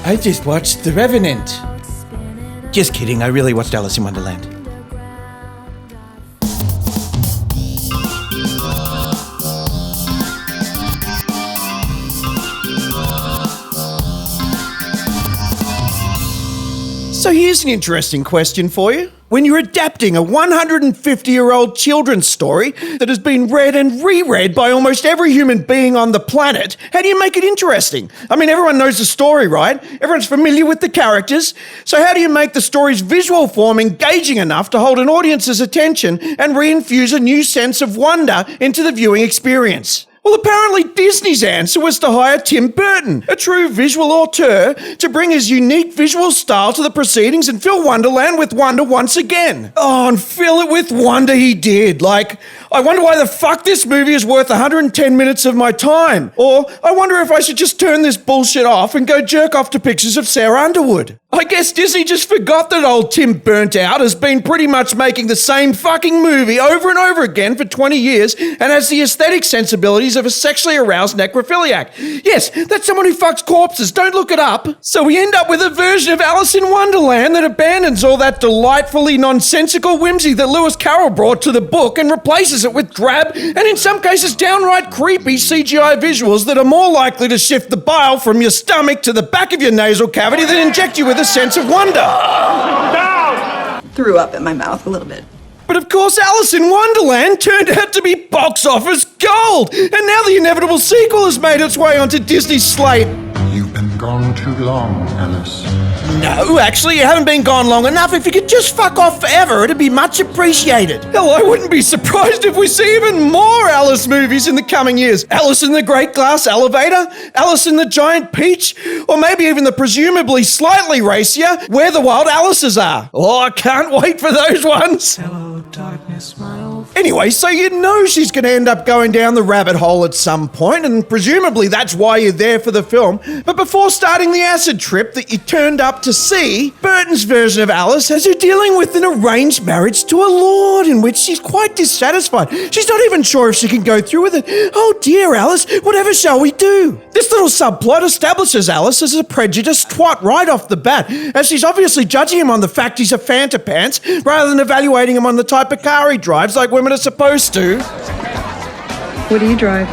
I just watched The Revenant. Just kidding, I really watched Alice in Wonderland. So here's an interesting question for you. When you're adapting a 150-year-old children's story that has been read and reread by almost every human being on the planet, how do you make it interesting? I mean, everyone knows the story, right? Everyone's familiar with the characters. So how do you make the story's visual form engaging enough to hold an audience's attention and reinfuse a new sense of wonder into the viewing experience? Well, apparently Disney's answer was to hire Tim Burton, a true visual auteur, to bring his unique visual style to the proceedings and fill Wonderland with wonder once again. Oh, and fill it with wonder he did. Like, I wonder why the fuck this movie is worth 110 minutes of my time. Or, I wonder if I should just turn this bullshit off and go jerk off to pictures of Sarah Underwood. I guess Disney just forgot that old Tim Burnt Out has been pretty much making the same fucking movie over and over again for 20 years and has the aesthetic sensibilities of a sexually aroused necrophiliac. Yes, that's someone who fucks corpses, don't look it up. So we end up with a version of Alice in Wonderland that abandons all that delightfully nonsensical whimsy that Lewis Carroll brought to the book and replaces it with drab and in some cases downright creepy CGI visuals that are more likely to shift the bile from your stomach to the back of your nasal cavity than inject you with a sense of wonder. Threw up in my mouth a little bit. But of course, Alice in Wonderland turned out to be box office gold, and now the inevitable sequel has made its way onto Disney's slate. You've been gone too long, Alice. No, actually, you haven't been gone long enough. If you could just fuck off forever, it'd be much appreciated. Hell, I wouldn't be surprised if we see even more Alice movies in the coming years. Alice in the Great Glass Elevator, Alice in the Giant Peach, or maybe even the presumably slightly racier Where the Wild Alices Are. Oh, I can't wait for those ones. Hello, darkness, my old friend. Anyway, so you know she's going to end up going down the rabbit hole at some point, and presumably that's why you're there for the film. But before starting the acid trip that you turned up to see, Burton's version of Alice has her dealing with an arranged marriage to a lord in which she's quite dissatisfied. She's not even sure if she can go through with it. Oh dear, Alice, whatever shall we do? This little subplot establishes Alice as a prejudiced twat right off the bat, as she's obviously judging him on the fact he's a Fanta pants rather than evaluating him on the type of car he drives like women are supposed to. What do you drive?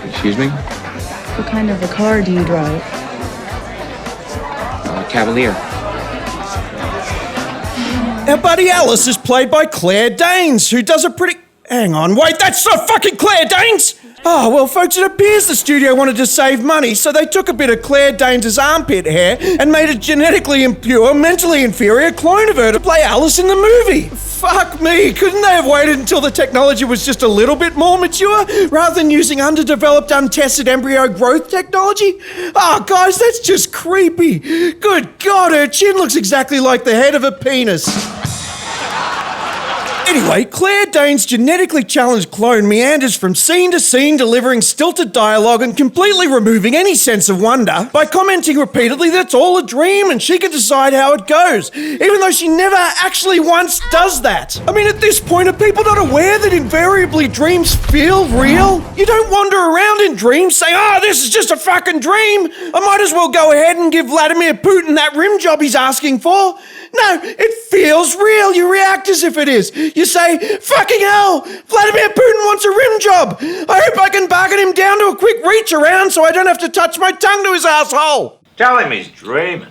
Excuse me? What kind of a car do you drive? Cavalier. Our buddy Alice is played by Claire Danes, who does a pretty... Hang on, wait, that's not fucking Claire Danes! Oh, well, folks, it appears the studio wanted to save money, so they took a bit of Claire Danes' armpit hair and made a genetically impure, mentally inferior clone of her to play Alice in the movie. Fuck me, couldn't they have waited until the technology was just a little bit more mature, rather than using underdeveloped, untested embryo growth technology? Oh, guys, that's just creepy. Good God, her chin looks exactly like the head of a penis. Anyway, Claire Danes' genetically challenged clone meanders from scene to scene, delivering stilted dialogue and completely removing any sense of wonder by commenting repeatedly that it's all a dream and she can decide how it goes, even though she never actually once does that. I mean, at this point, are people not aware that invariably dreams feel real? You don't wander around in dreams saying, oh, this is just a fucking dream. I might as well go ahead and give Vladimir Putin that rim job he's asking for. No, it feels real. You react as if it is. You say, fucking hell, Vladimir Putin wants a rim job. I hope I can bargain him down to a quick reach around so I don't have to touch my tongue to his asshole. Tell him he's dreaming.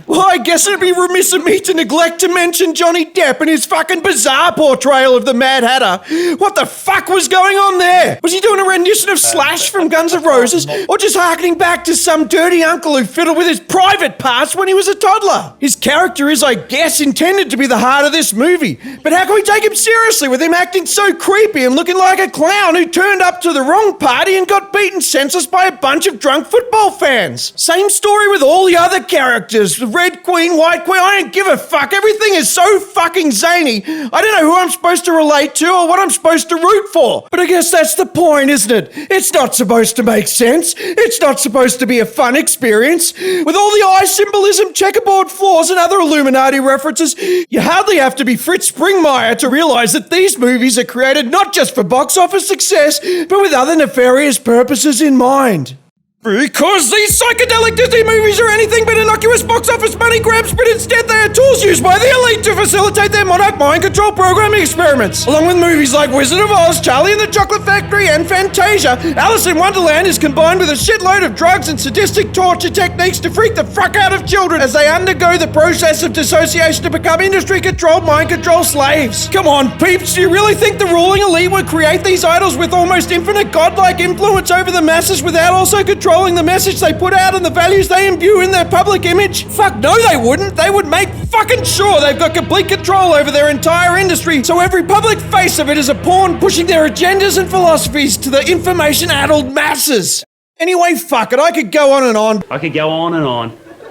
Well, I guess it'd be remiss of me to neglect to mention Johnny Depp and his fucking bizarre portrayal of the Mad Hatter. What the fuck was going on there? Was he doing a rendition of Slash from Guns N' Roses, or just harkening back to some dirty uncle who fiddled with his private parts when he was a toddler? His character is, I guess, intended to be the heart of this movie, but how can we take him seriously with him acting so creepy and looking like a clown who turned up to the wrong party and got beaten senseless by a bunch of drunk football fans? Same story with all the other characters. Red Queen, White Queen, I don't give a fuck. Everything is so fucking zany. I don't know who I'm supposed to relate to or what I'm supposed to root for. But I guess that's the point, isn't it? It's not supposed to make sense. It's not supposed to be a fun experience. With all the eye symbolism, checkerboard floors, and other Illuminati references, you hardly have to be Fritz Springmeier to realize that these movies are created not just for box office success, but with other nefarious purposes in mind. Because these psychedelic Disney movies are anything but innocuous box office money grabs, but instead they are tools used by the elite to facilitate their Monarch mind control programming experiments. Along with movies like Wizard of Oz, Charlie and the Chocolate Factory, and Fantasia, Alice in Wonderland is combined with a shitload of drugs and sadistic torture techniques to freak the fuck out of children as they undergo the process of dissociation to become industry-controlled mind control slaves. Come on, peeps, do you really think the ruling elite would create these idols with almost infinite godlike influence over the masses without also controlling the message they put out and the values they imbue in their public image? Fuck no, they wouldn't. They would make fucking sure they've got complete control over their entire industry, so every public face of it is a pawn pushing their agendas and philosophies to the information-addled masses. Anyway, fuck it, I could go on and on. I could go on,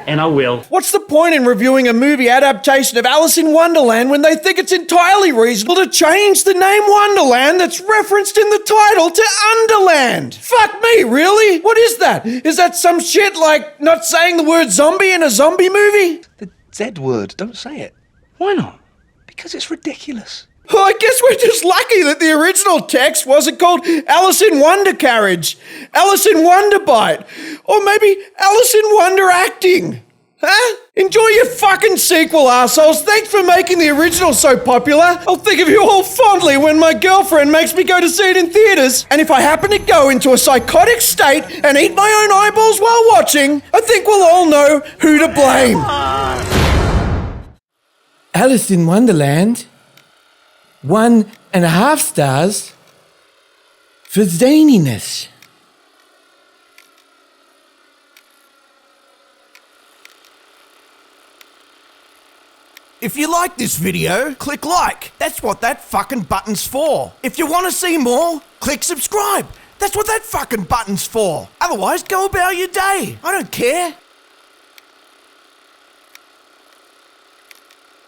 and I will. What's the point in reviewing a movie adaptation of Alice in Wonderland when they think it's entirely reasonable to change the name Wonderland that's referenced in the title to Underland? Fuck me, really? What is that? Is that some shit like not saying the word zombie in a zombie movie? The Z word, don't say it. Why not? Because it's ridiculous. Well, I guess we're just lucky that the original text wasn't called Alice in Wonder Carriage, Alice in Wonder Bite, or maybe Alice in Wonder Acting. Huh? Enjoy your fucking sequel, assholes. Thanks for making the original so popular. I'll think of you all fondly when my girlfriend makes me go to see it in theaters. And if I happen to go into a psychotic state and eat my own eyeballs while watching, I think we'll all know who to blame. Alice in Wonderland. 1.5 stars for zaniness. If you like this video, click like. That's what that fucking button's for. If you want to see more, click subscribe. That's what that fucking button's for. Otherwise, go about your day. I don't care.